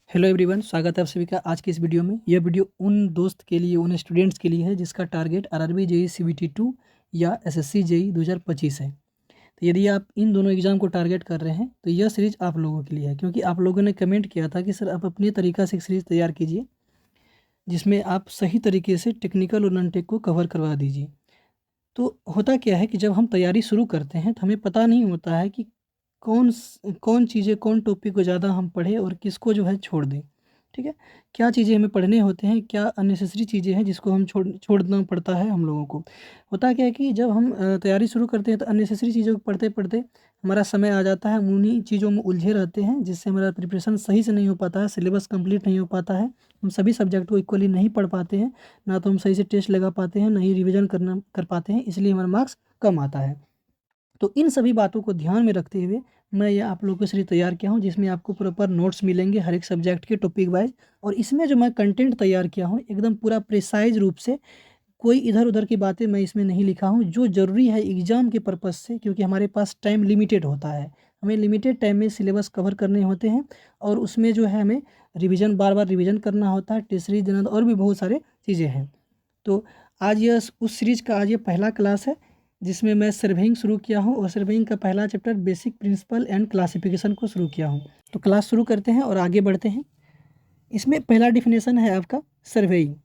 Hello everyone, स्वागत है आप सभी का आज की इस वीडियो में। यह वीडियो उन दोस्त के लिए, उन स्टूडेंट्स के लिए है जिसका टारगेट आरआरबी जेईई सीबीटी 2 या एसएससी जेईई 2025 है। तो यदि आप इन दोनों एग्जाम को टारगेट कर रहे हैं तो यह सीरीज आप लोगों के लिए है, क्योंकि आप लोगों ने कमेंट किया था कि सर आप अपने तरीक़ा से एक सीरीज़ तैयार कीजिए जिसमें आप सही तरीके से टेक्निकल और नॉन टेक को कवर करवा दीजिए। तो होता क्या है कि जब हम तैयारी शुरू करते हैं तो हमें पता नहीं होता है कि कौन चीज़ें, कौन टॉपिक को ज़्यादा हम पढ़ें और किसको जो है छोड़ दें। ठीक है? क्या चीज़ें हमें पढ़ने होते हैं, क्या अननेसेसरी चीज़ें हैं जिसको हम छोड़ना पड़ता है हम लोगों को। होता क्या है कि जब हम तैयारी शुरू करते हैं तो अननेसेसरी चीज़ों को पढ़ते-पढ़ते हमारा समय आ जाता है, हम उन्हीं चीज़ों में उलझे रहते हैं जिससे हमारा प्रिपरेशन सही से नहीं हो पाता है, सिलेबस कंप्लीट नहीं हो पाता है। हम सभी सब्जेक्ट को इक्वली नहीं पढ़ पाते हैं, ना तो हम सही से टेस्ट लगा पाते हैं, ना ही रिविज़न कर पाते हैं, इसलिए हमारा मार्क्स कम आता है। तो इन सभी बातों को ध्यान में रखते हुए मैं ये आप लोगों के लिए तैयार किया हूँ, जिसमें आपको प्रॉपर नोट्स मिलेंगे हर एक सब्जेक्ट के टॉपिक वाइज। और इसमें जो मैं कंटेंट तैयार किया हूँ एकदम पूरा प्रिसाइज रूप से, कोई इधर-उधर की बातें मैं इसमें नहीं लिखा हूँ, जो ज़रूरी है एग्ज़ाम के पर्पज़ से, क्योंकि हमारे पास टाइम लिमिटेड होता है। हमें लिमिटेड टाइम में सिलेबस कवर करने होते हैं और उसमें जो है हमें रिवीजन, बार-बार रिवीजन करना होता है, टेस्ट सीरीज़ देना और भी बहुत सारे चीज़ें हैं। तो आज यह उस सीरीज़ का आज ये पहला क्लास है जिसमें मैं सर्वेइंग शुरू किया हूँ और सर्वेइंग का पहला chapter basic principle and classification को शुरू किया हूँ। तो क्लास शुरू करते हैं और आगे बढ़ते हैं। इसमें पहला डेफिनेशन है आपका सर्वेइंग।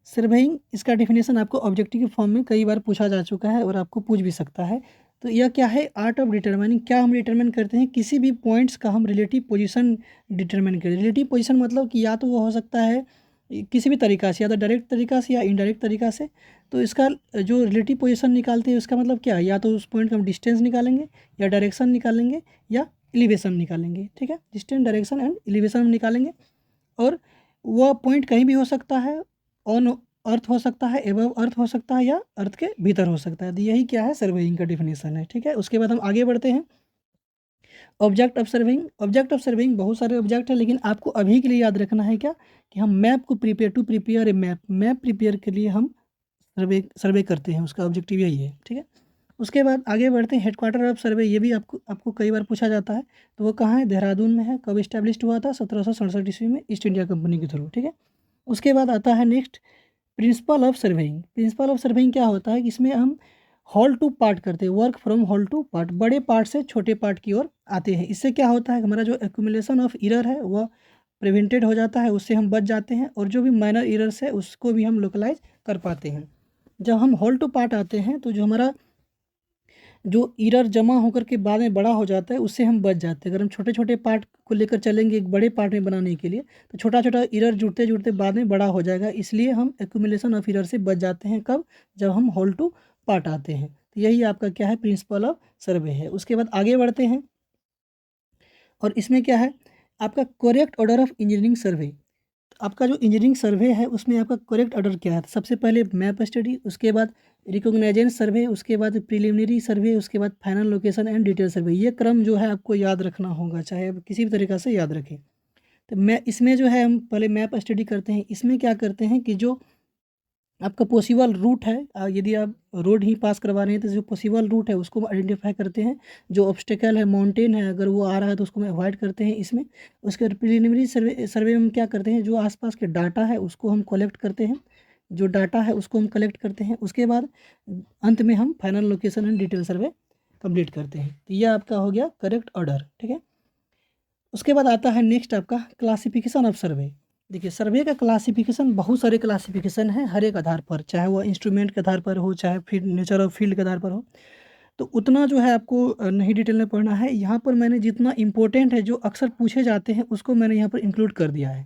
सर्वेइंग, इसका डेफिनेशन आपको ऑब्जेक्टिव फॉर्म में कई बार पूछा जा चुका है और आपको पूछ भी सकता है। तो यह क्या है? Art of determining. क्या हम डिटरमाइन करते हैं? किसी भी पॉइंट्स का हम रिलेटिव पोजीशन डिटरमाइन करें। रिलेटिव पोजीशन मतलब कि या तो वो हो सकता है किसी भी तरीका से, या तो डायरेक्ट तरीका से या इनडायरेक्ट तरीका से। तो इसका जो रिलेटिव पोजीशन निकालते हैं उसका मतलब क्या है? या तो उस पॉइंट का हम डिस्टेंस निकालेंगे, या डायरेक्शन निकालेंगे, या एलिवेशन निकालेंगे। ठीक है? डिस्टेंस, डायरेक्शन एंड एलिवेशन हम निकालेंगे। और वह पॉइंट कहीं भी हो सकता है, ऑन अर्थ हो सकता है, एबव अर्थ हो सकता है, या अर्थ के भीतर हो सकता है। तो यही क्या है? सर्वेइंग का डेफिनेशन है। ठीक है? उसके बाद हम आगे बढ़ते हैं। Object of surveying. Object of surveying बहुत सारे ऑब्जेक्ट हैं, लेकिन आपको अभी के लिए याद रखना है क्या, कि हम मैप को prepare a map, map prepare के लिए हम सर्वे सर्वे करते हैं, उसका ऑब्जेक्टिव यही है। ठीक है? उसके बाद आगे बढ़ते हैं। हेडक्वार्टर ऑफ सर्वे, ये भी आपको आपको कई बार पूछा जाता है। तो वो कहाँ है? देहरादून में है। कब इस्टेब्लिश्ड हुआ था? 1767 ईस्वी में, ईस्ट इंडिया कंपनी के थ्रू। ठीक है? उसके बाद आता है next, principle of surveying. Principle of surveying क्या होता है कि इसमें हम होल टू पार्ट करते हैं, work from whole to part, बड़े पार्ट से छोटे पार्ट की ओर आते हैं। इससे क्या होता है, हमारा जो एक्यूमुलेशन ऑफ एरर है वह प्रिवेंटेड हो जाता है, उससे हम बच जाते हैं, और जो भी माइनर एरर्स है उसको भी हम लोकलाइज कर पाते हैं। जब हम होल टू पार्ट आते हैं तो जो हमारा जो एरर जमा होकर के बाद में बड़ा हो जाता है उससे हम बच जाते हैं। अगर हम छोटे-छोटे पार्ट को लेकर चलेंगे एक बड़े पार्ट में बनाने के लिए, तो छोटा-छोटा एरर जुड़ते-जुड़ते बाद में बड़ा हो जाएगा। इसलिए हम एक्यूमुलेशन ऑफ एरर से बच जाते हैं। कब? जब हम होल टू पार्ट आते हैं। तो यही आपका क्या है? प्रिंसिपल ऑफ सर्वे है। उसके बाद आगे बढ़ते हैं और इसमें क्या है? आपका करेक्ट ऑर्डर ऑफ इंजीनियरिंग सर्वे। आपका जो इंजीनियरिंग सर्वे है उसमें आपका करेक्ट ऑर्डर क्या है? सबसे पहले मैप स्टडी, उसके बाद रिकॉग्नाइजेंस सर्वे, उसके बाद प्रिलिमिनरी सर्वे, उसके बाद फाइनल लोकेशन एंड डिटेल सर्वे। ये क्रम जो है आपको याद रखना होगा, चाहे आप किसी भी तरीक़ा से याद रखें। तो मैं इसमें जो है हम पहले मैप स्टडी करते हैं। इसमें क्या करते हैं कि जो आपका पॉसिबल रूट है, यदि आप रोड ही पास करवा रहे हैं तो जो पॉसिबल रूट है उसको आइडेंटिफाई करते हैं। जो ऑब्स्टेकल है, माउंटेन है, अगर वो आ रहा है तो उसको हम अवॉइड करते हैं इसमें। उसके बाद प्रिलिमिनरी सर्वे में हम क्या करते हैं, जो आसपास के डाटा है उसको हम कलेक्ट करते हैं। जो डाटा है उसको हम कलेक्ट करते हैं। उसके बाद अंत में हम final location and detail survey complete करते हैं। तो यह आपका हो गया करेक्ट ऑर्डर। ठीक है? उसके बाद आता है नेक्स्ट आपका क्लासिफिकेशन ऑफ सर्वे। देखिए, सर्वे का क्लासिफिकेशन, बहुत सारे क्लासिफिकेशन हैं हर एक आधार पर, चाहे वो इंस्ट्रूमेंट के आधार पर हो, चाहे फिर नेचर ऑफ फील्ड के आधार पर हो। तो उतना जो है आपको नहीं डिटेल में पढ़ना है। यहाँ पर मैंने जितना इम्पोर्टेंट है, जो अक्सर पूछे जाते हैं, उसको मैंने यहाँ पर इंक्लूड कर दिया है।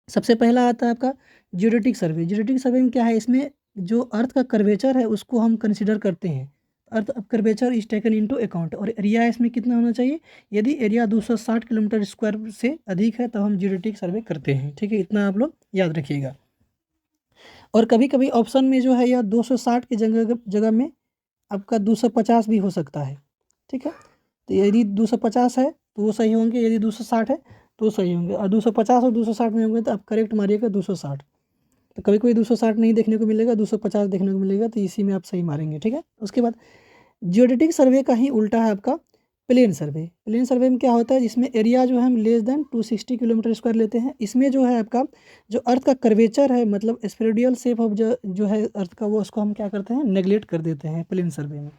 सबसे पहला आता है आपका जियोडेटिक सर्वे। जियोडेटिक सर्वे में क्या है, इसमें जो अर्थ का कर्वेचर है उसको हम कंसिडर करते हैं। Earth curvature is taken into account, और एरिया इसमें कितना होना चाहिए? यदि एरिया 260 किलोमीटर स्क्वायर से अधिक है तब हम जियोडेटिक सर्वे करते हैं। ठीक है? इतना आप लोग याद रखिएगा। और कभी-कभी ऑप्शन में जो है यह 260 की जगह जगह में आपका 250 भी हो सकता है। ठीक है? तो यदि 250 है तो वो सही होंगे, यदि 260 है तो सही होंगे, और 250 और 260 में होंगे तो आप करेक्ट मारिएगा 260। तो कभी-कभी 260 नहीं देखने को मिलेगा, 250 देखने को मिलेगा, तो इसी में आप सही मारेंगे। ठीक है? उसके बाद जियोडेटिक सर्वे का ही उल्टा है आपका प्लेन सर्वे में क्या होता है, जिसमें एरिया जो है हम लेस देन 260 किलोमीटर स्क्वायर लेते हैं। इसमें जो है आपका जो अर्थ का कर्वेचर है, मतलब स्फेरिकल शेप ऑफ जो है अर्थ का, वो उसको हम क्या करते हैं, नेग्लेक्ट कर देते हैं प्लेन सर्वे में।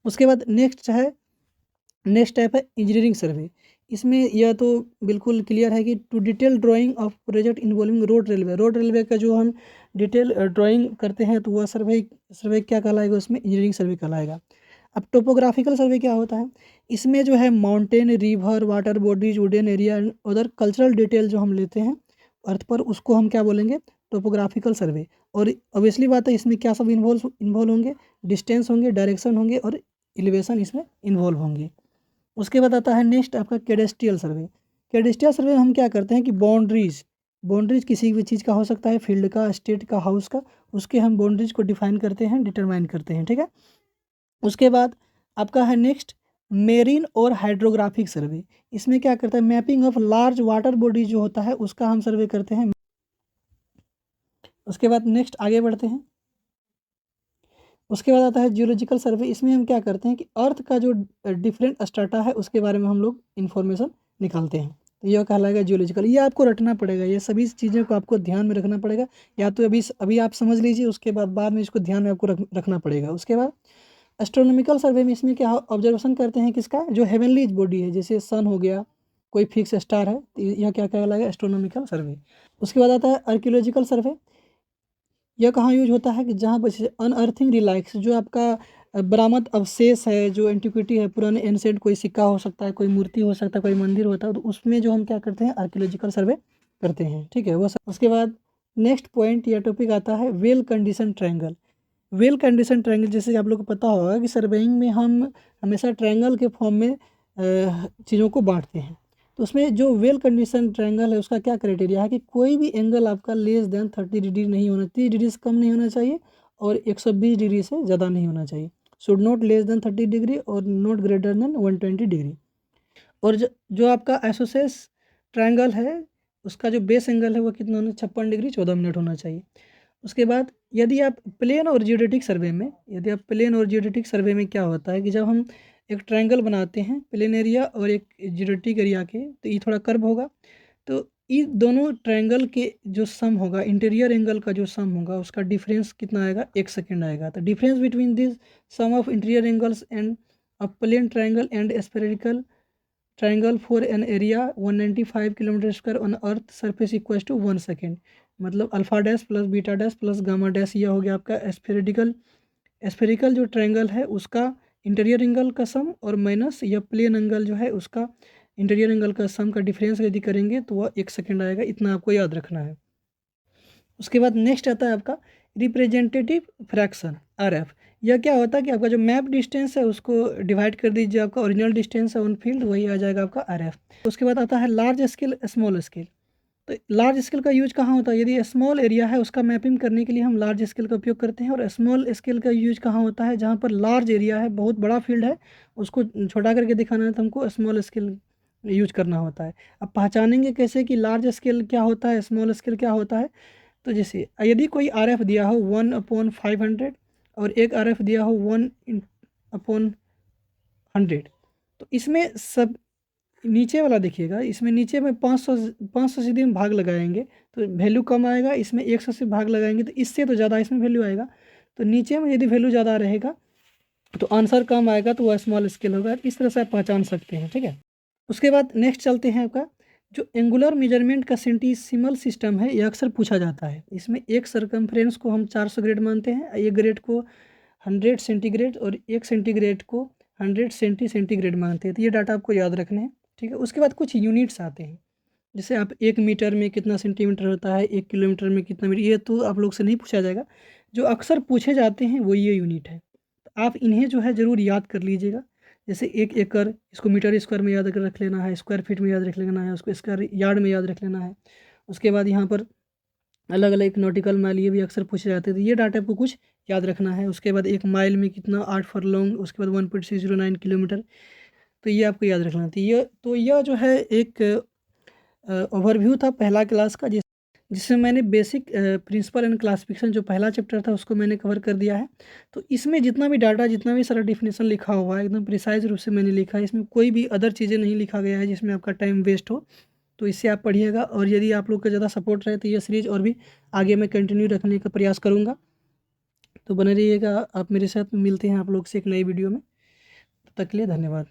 उसके बाद नेक्स्ट टाइप है इंजीनियरिंग सर्वे। इसमें यह तो बिल्कुल क्लियर है कि to detail drawing of project involving road railway का जो हम डिटेल ड्राइंग करते हैं, तो वह सर्वे क्या कहलाएगा, उसमें इंजीनियरिंग सर्वे कहलाएगा। अब टोपोग्राफिकल सर्वे क्या होता है, इसमें जो है mountain, river, water bodies, wooden area and other cultural detail जो हम लेते हैं अर्थ पर, उसको हम क्या बोलेंगे, टोपोग्राफिकल सर्वे। और ऑब्वियसली बात है, इसमें क्या सब इन्वॉल्व होंगे, डिस्टेंस होंगे, डायरेक्शन होंगे और एलिवेशन इसमें इन्वॉल्व होंगे। उसके बाद आता है नेक्स्ट आपका कैडेस्ट्रियल सर्वे। कैडेस्ट्रियल सर्वे में हम क्या करते हैं कि बाउंड्रीज किसी भी चीज़ का हो सकता है, फील्ड का, स्टेट का, हाउस का, उसके हम बाउंड्रीज को डिफाइन करते हैं, डिटरमाइन करते हैं, ठीक है। उसके बाद आपका है नेक्स्ट मेरीन और हाइड्रोग्राफिक सर्वे। इसमें क्या करता है, mapping of large water body जो होता है उसका हम सर्वे करते हैं। उसके बाद नेक्स्ट आगे बढ़ते हैं। उसके बाद आता है जियोलॉजिकल सर्वे। इसमें हम क्या करते हैं कि अर्थ का जो डिफरेंट स्ट्राटा है उसके बारे में हम लोग इन्फॉर्मेशन निकालते हैं, तो यह कहलाएगा जियोलॉजिकल। ये आपको रटना पड़ेगा, ये सभी चीज़ों को आपको ध्यान में रखना पड़ेगा, या तो अभी आप समझ लीजिए, उसके बाद में इसको ध्यान में आपको रखना पड़ेगा। उसके बाद एस्ट्रोनॉमिकल सर्वे में इसमें क्या ऑब्जर्वेशन करते हैं, किसका, जो हेवनली बॉडी है, जैसे सन हो गया, कोई फिक्स स्टार है, तो यह क्या कहलाएगा, एस्ट्रोनॉमिकल सर्वे। उसके बाद आता है आर्कियोलॉजिकल सर्वे। यह कहाँ यूज होता है कि जहाँ पर अनअर्थिंग रिलाइक्स, जो आपका बरामद अवशेष है, जो एंटिक्विटी है, पुराने एंसेंट, कोई सिक्का हो सकता है, कोई मूर्ति हो सकता है, कोई मंदिर होता है, तो उसमें जो हम क्या करते हैं, आर्कियोलॉजिकल सर्वे करते हैं, ठीक है। वो उसके बाद नेक्स्ट पॉइंट या टॉपिक आता है well condition triangle. Well condition triangle, जैसे आप लोग को पता होगा कि सर्वेइंग में हम हमेशा ट्रायंगल के फॉर्म में चीज़ों को बांटते हैं। तो उसमें जो वेल कंडीशन ट्रायंगल है उसका क्या क्राइटेरिया है कि कोई भी एंगल आपका लेस देन 30 डिग्री नहीं होना, 30 डिग्री से कम नहीं होना चाहिए और 120 डिग्री से ज़्यादा नहीं होना चाहिए। Should not less than 30 degree और नॉट ग्रेटर देन 120 डिग्री। और जो आपका एसोसिएस ट्रायंगल है उसका जो बेस एंगल है वो कितना होना, 56 डिग्री 14 मिनट होना चाहिए। उसके बाद यदि आप प्लेन और जियोडेटिक सर्वे में क्या होता है कि जब हम एक ट्रायंगल बनाते हैं प्लेन एरिया और एक जियोडेटिक एरिया के, तो ये थोड़ा कर्व होगा, तो इन दोनों ट्रायंगल के जो सम होगा, इंटीरियर एंगल का जो सम होगा, उसका डिफरेंस कितना आएगा, 1 सेकेंड आएगा। तो difference between this sum of interior angles and a plane triangle and spherical triangle for an area 195 kilometre square on earth surface equal to 1 second. मतलब alpha dash plus beta dash plus gamma dash, यह हो गया आपका spherical जो triangle है उसका interior angle का सम, और माइनस यह प्लेन एंगल जो है उसका इंटीरियर एंगल का सम का डिफरेंस यदि करेंगे तो वह 1 सेकेंड आएगा। इतना आपको याद रखना है। उसके बाद नेक्स्ट आता है आपका रिप्रेजेंटेटिव फ्रैक्शन, RF। यह क्या होता है कि आपका जो मैप डिस्टेंस है उसको डिवाइड कर दीजिए, आपका ओरिजिनल डिस्टेंस है ऑन फील्ड, वही आ जाएगा आपका RF। उसके बाद आता है लार्ज स्केल, स्मॉल स्केल। तो लार्ज स्केल का यूज कहाँ होता है, यदि स्मॉल एरिया है उसका मैपिंग करने के लिए हम लार्ज स्केल का उपयोग करते हैं। और स्मॉल स्केल का यूज कहाँ होता है, जहाँ पर लार्ज एरिया है, बहुत बड़ा फील्ड है, उसको छोटा करके दिखाना है तो हमको स्मॉल स्केल यूज करना होता है। अब पहचानेंगे कैसे कि लार्ज स्केल क्या होता है, स्मॉल स्केल क्या होता है, तो जैसे यदि कोई RF दिया हो 1/500 और एक RF दिया हो 1/100, तो इसमें सब नीचे वाला देखिएगा, इसमें नीचे में 500 से यदि हम भाग लगाएंगे तो वैल्यू कम आएगा, इसमें 100 से भाग लगाएंगे तो इससे तो ज़्यादा इसमें वैल्यू आएगा। तो नीचे में यदि वैल्यू ज़्यादा रहेगा तो आंसर कम आएगा, तो वह स्मॉल स्केल होगा। इस तरह से आप पहचान सकते हैं, ठीक है। उसके बाद नेक्स्ट चलते हैं आपका जो एंगुलर मेजरमेंट का सेंटीसिमल सिस्टम है, यह अक्सर पूछा जाता है। इसमें एक सरकमफ्रेंस को हम 400 ग्रेड मानते हैं, एक ग्रेड को 100 सेंटीग्रेड और एक सेंटीग्रेड को 100 सेंटीग्रेड मानते हैं। तो ये डाटा आपको याद रखने हैं, ठीक है। उसके बाद कुछ यूनिट्स आते हैं, जैसे आप 1 मीटर में कितना सेंटीमीटर होता है, 1 किलोमीटर में कितना मीटर, ये तो आप लोग से नहीं पूछा जाएगा। जो अक्सर पूछे जाते हैं वो ये यूनिट है, तो आप इन्हें जो है ज़रूर याद कर लीजिएगा। जैसे 1 एकड़, इसको मीटर स्क्वायर में याद कर रख लेना है, स्क्वायर फीट में याद रख लेना है, उसको स्क्वायर यार्ड में याद रख लेना है। उसके बाद यहाँ पर अलग अलग नॉटिकल माइल, ये भी अक्सर पूछे जाते हैं, तो ये डाटा आपको कुछ याद रखना है। उसके बाद 1 माइल में कितना, 8 फरलॉन्ग, उसके बाद 1.609 किलोमीटर, तो ये आपको याद रखना था। यह जो है एक ओवरव्यू था पहला क्लास का, जिसमें मैंने बेसिक प्रिंसिपल एंड क्लासिफिकेशन जो पहला चैप्टर था उसको मैंने कवर कर दिया है। तो इसमें जितना भी डाटा, जितना भी सारा डेफिनेशन लिखा हुआ है एकदम प्रिसाइज रूप से मैंने लिखा है, इसमें कोई भी अदर चीज़ें नहीं लिखा गया है जिसमें आपका टाइम वेस्ट हो। तो इससे आप पढ़िएगा, और यदि आप लोग का ज़्यादा सपोर्ट रहे तो ये सीरीज़ और भी आगे मैं कंटिन्यू रखने का प्रयास करूँगा। तो बने रहिएगा, आप मेरे साथ। मिलते हैं आप लोग से एक नई वीडियो में। तब तक के लिए धन्यवाद।